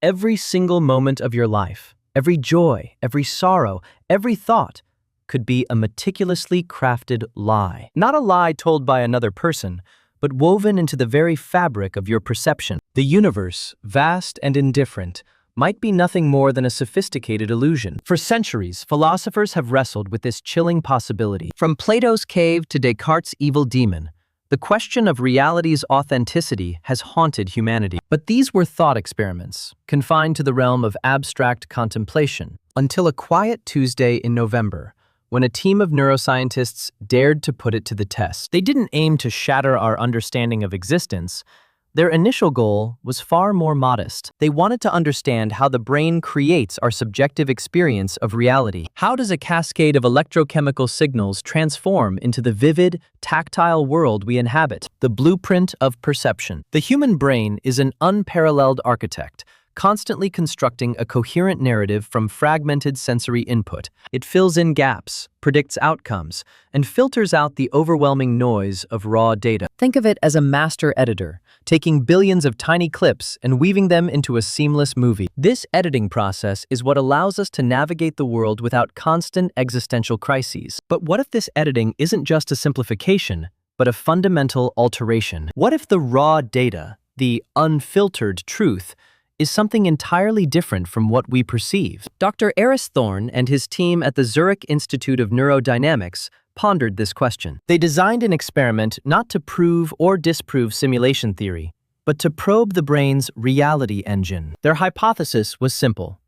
Every single moment of your life, every joy, every sorrow, every thought could be a meticulously crafted lie. Not a lie told by another person, but woven into the very fabric of your perception. The universe, vast and indifferent, might be nothing more than a sophisticated illusion. For centuries, philosophers have wrestled with this chilling possibility. From Plato's cave to Descartes' evil demon, the question of reality's authenticity has haunted humanity. But these were thought experiments, confined to the realm of abstract contemplation, until a quiet Tuesday in November, when a team of neuroscientists dared to put it to the test. They didn't aim to shatter our understanding of existence. Their initial goal was far more modest. They wanted to understand how the brain creates our subjective experience of reality. How does a cascade of electrochemical signals transform into the vivid, tactile world we inhabit? The blueprint of perception. The human brain is an unparalleled architect, constantly constructing a coherent narrative from fragmented sensory input. It fills in gaps, predicts outcomes, and filters out the overwhelming noise of raw data. Think of it as a master editor, taking billions of tiny clips and weaving them into a seamless movie. This editing process is what allows us to navigate the world without constant existential crises. But what if this editing isn't just a simplification, but a fundamental alteration? What if the raw data, the unfiltered truth, is something entirely different from what we perceive? Dr. Eris Thorn and his team at the Zurich Institute of Neurodynamics pondered this question. They designed an experiment not to prove or disprove simulation theory, but to probe the brain's reality engine. Their hypothesis was simple.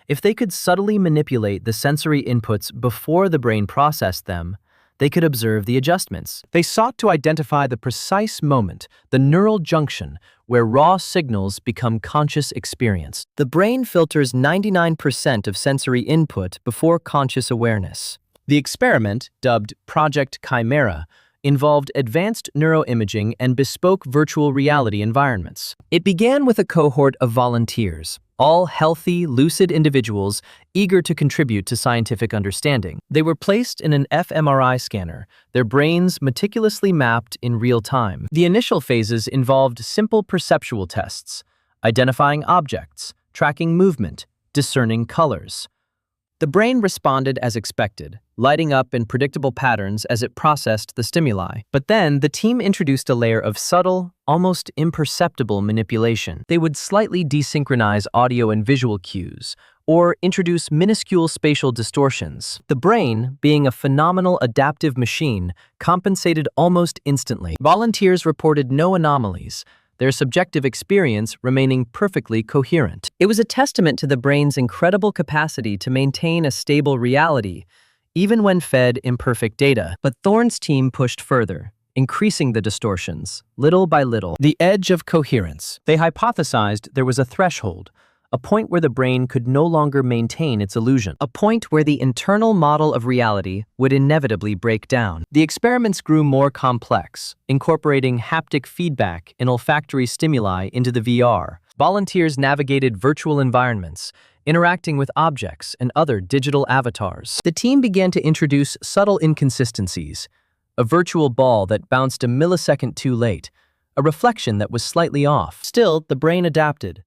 If they could subtly manipulate the sensory inputs before the brain processed them, they could observe the adjustments. They sought to identify the precise moment, the neural junction, where raw signals become conscious experience. The brain filters 99% of sensory input before conscious awareness. The experiment, dubbed Project Chimera, involved advanced neuroimaging and bespoke virtual reality environments. It began with a cohort of volunteers, all healthy, lucid individuals eager to contribute to scientific understanding. They were placed in an fMRI scanner, their brains meticulously mapped in real time. The initial phases involved simple perceptual tests, identifying objects, tracking movement, discerning colors. The brain responded as expected, lighting up in predictable patterns as it processed the stimuli. But then, the team introduced a layer of subtle, almost imperceptible manipulation. They would slightly desynchronize audio and visual cues, or introduce minuscule spatial distortions. The brain, being a phenomenal adaptive machine, compensated almost instantly. Volunteers reported no anomalies, their subjective experience remaining perfectly coherent. It was a testament to the brain's incredible capacity to maintain a stable reality, even when fed imperfect data. But Thorne's team pushed further, increasing the distortions, little by little. The edge of coherence. They hypothesized there was a threshold, a point where the brain could no longer maintain its illusion, a point where the internal model of reality would inevitably break down. The experiments grew more complex, incorporating haptic feedback and olfactory stimuli into the VR. Volunteers navigated virtual environments, interacting with objects and other digital avatars. The team began to introduce subtle inconsistencies, a virtual ball that bounced a millisecond too late, a reflection that was slightly off. Still, the brain adapted.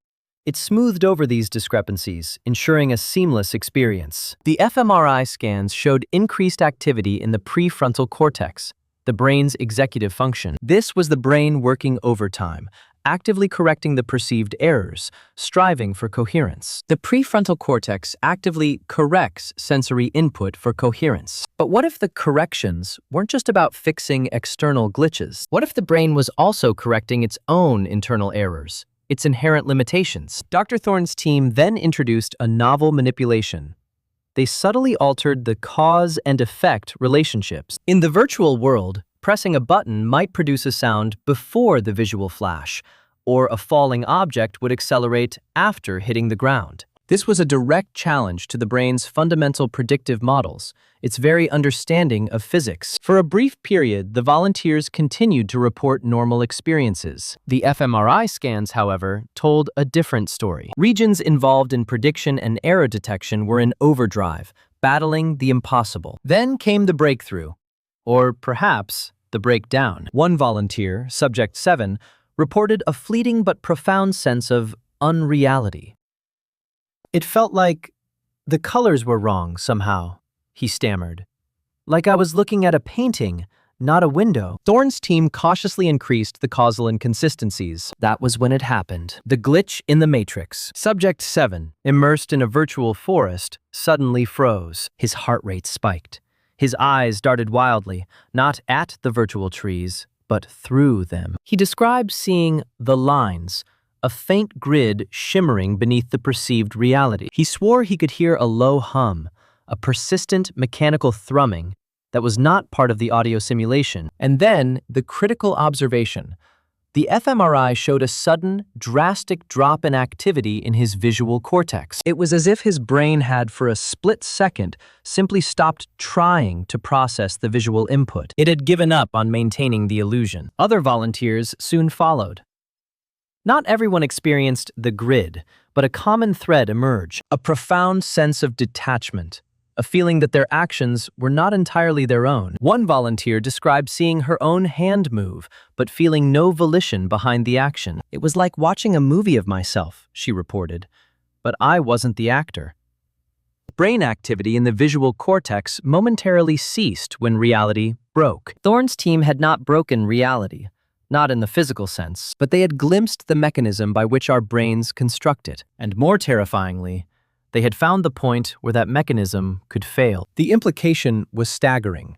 It smoothed over these discrepancies, ensuring a seamless experience. The fMRI scans showed increased activity in the prefrontal cortex, the brain's executive function. This was the brain working overtime, actively correcting the perceived errors, striving for coherence. The prefrontal cortex actively corrects sensory input for coherence. But what if the corrections weren't just about fixing external glitches? What if the brain was also correcting its own internal errors, its inherent limitations? Dr. Thorne's team then introduced a novel manipulation. They subtly altered the cause and effect relationships. In the virtual world, pressing a button might produce a sound before the visual flash, or a falling object would accelerate after hitting the ground. This was a direct challenge to the brain's fundamental predictive models, its very understanding of physics. For a brief period, the volunteers continued to report normal experiences. The fMRI scans, however, told a different story. Regions involved in prediction and error detection were in overdrive, battling the impossible. Then came the breakthrough, or perhaps the breakdown. One volunteer, Subject 7, reported a fleeting but profound sense of unreality. It felt like the colors were wrong somehow, he stammered. Like I was looking at a painting, not a window. Thorne's team cautiously increased the causal inconsistencies. That was when it happened. The glitch in the matrix. Subject 7, immersed in a virtual forest, suddenly froze. His heart rate spiked. His eyes darted wildly, not at the virtual trees, but through them. He described seeing the lines, a faint grid shimmering beneath the perceived reality. He swore he could hear a low hum, a persistent mechanical thrumming that was not part of the audio simulation. And then, the critical observation. The fMRI showed a sudden, drastic drop in activity in his visual cortex. It was as if his brain had, for a split second, simply stopped trying to process the visual input. It had given up on maintaining the illusion. Other volunteers soon followed. Not everyone experienced the grid, but a common thread emerged, a profound sense of detachment, a feeling that their actions were not entirely their own. One volunteer described seeing her own hand move, but feeling no volition behind the action. It was like watching a movie of myself, she reported, but I wasn't the actor. Brain activity in the visual cortex momentarily ceased when reality broke. Thorne's team had not broken reality, not in the physical sense, but they had glimpsed the mechanism by which our brains construct it. And more terrifyingly, they had found the point where that mechanism could fail. The implication was staggering.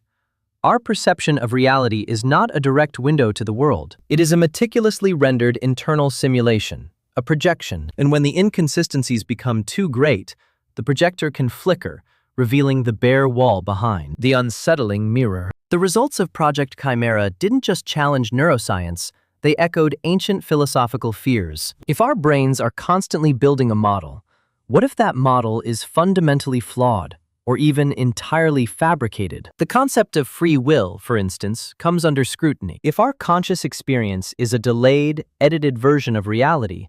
Our perception of reality is not a direct window to the world. It is a meticulously rendered internal simulation, a projection. And when the inconsistencies become too great, the projector can flicker, revealing the bare wall behind. The unsettling mirror. The results of Project Chimera didn't just challenge neuroscience, they echoed ancient philosophical fears. If our brains are constantly building a model, what if that model is fundamentally flawed, or even entirely fabricated? The concept of free will, for instance, comes under scrutiny. If our conscious experience is a delayed, edited version of reality,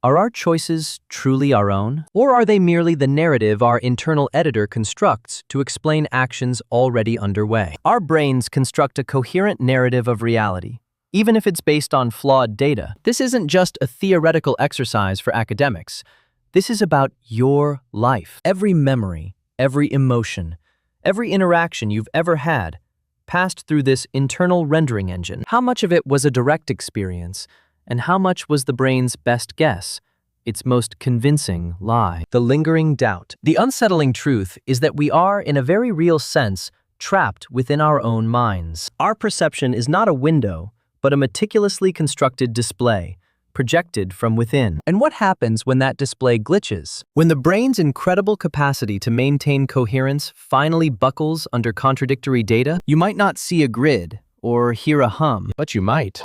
are our choices truly our own? Or are they merely the narrative our internal editor constructs to explain actions already underway? Our brains construct a coherent narrative of reality, even if it's based on flawed data. This isn't just a theoretical exercise for academics. This is about your life. Every memory, every emotion, every interaction you've ever had passed through this internal rendering engine. How much of it was a direct experience, and how much was the brain's best guess, its most convincing lie? The lingering doubt. The unsettling truth is that we are, in a very real sense, trapped within our own minds. Our perception is not a window, but a meticulously constructed display, projected from within. And what happens when that display glitches? When the brain's incredible capacity to maintain coherence finally buckles under contradictory data, you might not see a grid or hear a hum, but you might.